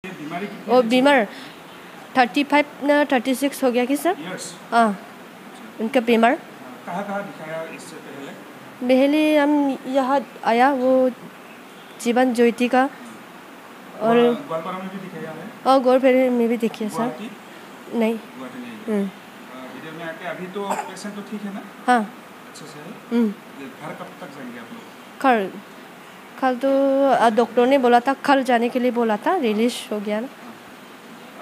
वो बीमार 35 ना 36 हो गया कि सर? हाँ, उनका बीमार। कहाँ दिखाया इससे पहले? पहले हम यहाँ आया वो जीवन ज्योति का और ग्वालपारा में भी दिखाया है? और ग्वालपारा में भी देखिए सर। नहीं। इधर में आके अभी तो पेशेंट तो ठीक है ना? हाँ। अच्छे से है? घर कब तक जाएंगे आप लोग? कल तो डॉक्टर ने बोला था कल जाने के लिए बोला था, रिलीज हो गया ना।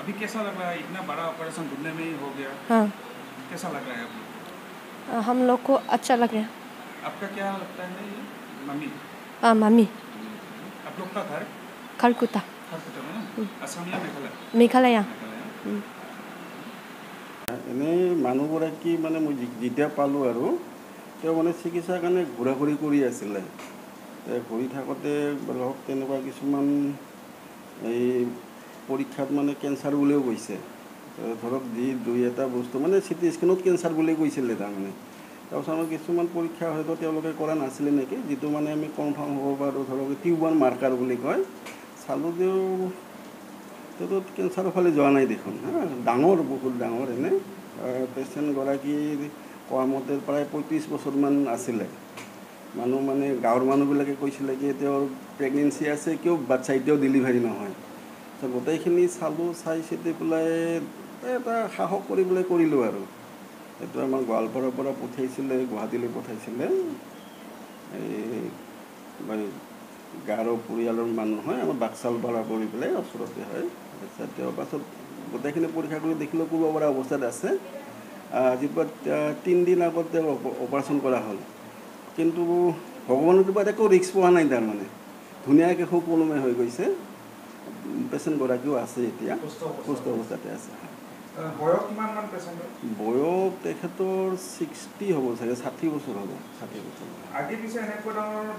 अभी कैसा लग रहा है? इतना बड़ा ऑपरेशन घुटने में ही हो गया। हाँ। कैसा लग रहा है आप लोग? हम लोग को अच्छा लग रहा है। आपका क्या लगता है ये? मम्मी? हाँ, मम्मी। आप लोग का घर? खरकुटा। खरकुटा में ना? असम या मेघालय? मेघालय। এনেই মানুহগৰাকী মানে মই যেতিয়া পালোঁ আৰু তেওঁ মানে চিকিৎসাৰ কাৰণে ঘূৰা ঘূৰি কৰি আছিলে। ঘূৰি থাকোঁতে ধৰক তেনেকুৱা কিছুমান এই পৰীক্ষাত মানে কেঞ্চাৰ বুলিও কৈছে। ধৰক যি দুই এটা বস্তু মানে চিটি স্কেনত কেঞ্চাৰ বুলি কৈছিলে তাৰমানে। তাৰপিছত আমাৰ কিছুমান পৰীক্ষা হয়তো তেওঁলোকে কৰা নাছিলে নেকি, যিটো মানে আমি কনফাৰ্ম হ'ব পাৰোঁ ধৰক টিউবাৰ মাৰ্কাৰ বুলি কয়। চালোঁ তেওঁতো কেঞ্চাৰৰ ফালে যোৱা নাই দেখোন। ডাঙৰ, বহুত ডাঙৰ এনে। পেচেণ্টগৰাকীৰ কোৱা মতে প্ৰায় 35 বছৰমান আছিলে। মানুহ মানে গাঁৱৰ মানুহবিলাকে কৈছিলে কি তেওঁৰ প্ৰেগনেঞ্চি আছে, কিয় বাচ্ছা এতিয়াও ডেলিভাৰী নহয়। গোটেইখিনি চালোঁ, চাই চিতি পেলাই এটা সাহস কৰিবলৈ কৰিলোঁ আৰু। এইটো আমাৰ গোৱালপাৰাৰ পৰা পঠাইছিলে, গুৱাহাটীলৈ পঠাইছিলে। এই গাৰো পৰিয়ালৰ মানুহ হয়, আমাৰ বাক্সালপাৰা কৰি পেলাই ওচৰতে হয়। তেওঁৰ পাছত গোটেইখিনি পৰীক্ষা কৰি দেখিলোঁ কৰিব পৰা অৱস্থাত আছে। আজিৰ পৰা 3 দিন আগত তেওঁ অপাৰেশ্যন কৰা হ'ল। কিন্তু ভগৱানৰ কৃপাত একো ৰিস্ক পোৱা নাই তাৰমানে। ধুনীয়াকৈ সুকলমে হৈ গৈছে। পেচেণ্টগৰাকীও আছে এতিয়া, সুস্থ অৱস্থাতে আছে। বয়স কিমানমান পেচেণ্টৰ? বয়স তেখেতৰ 60 হ'ব চাগে, 60 বছৰ হ'ব, 60 বছৰ। আগে পিছে এনেকুৱা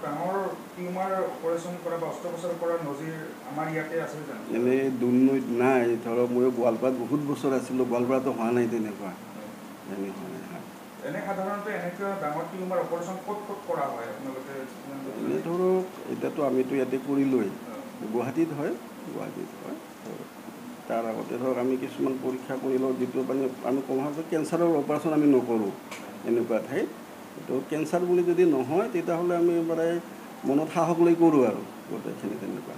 ডাঙৰ টিউমাৰ অপাৰেশ্যন কৰা বা অস্ত্ৰোপচাৰ কৰা নজিৰ আমাৰ ইয়াতে আছে জানো? এনেই দুৰ্নৈত নাই। ধৰক মই গোৱালপাৰাত বহুত বছৰ আছিলোঁ, গোৱালপাৰাতো হোৱা নাই তেনেকুৱা। এনে সাধাৰণতে এনেকুৱা ডাঙৰ টিউমাৰ অপাৰেশ্যন ক'ত কৰা হয় আপোনালোকে? এনেই ধৰক এতিয়াতো আমিতো ইয়াতে কৰিলোৱেই, গুৱাহাটীত হয়। তাৰ আগতে ধৰক আমি কিছুমান পৰীক্ষা কৰি লওঁ, যিটো মানে আমি কওঁ যে কেঞ্চাৰৰ অপাৰেশ্যন আমি নকৰোঁ এনেকুৱা ঠাইত। তো কেঞ্চাৰ বুলি যদি নহয় তেতিয়াহ'লে আমি মানে মনত সাহস লৈ কৰোঁ আৰু গোটেইখিনি তেনেকুৱা।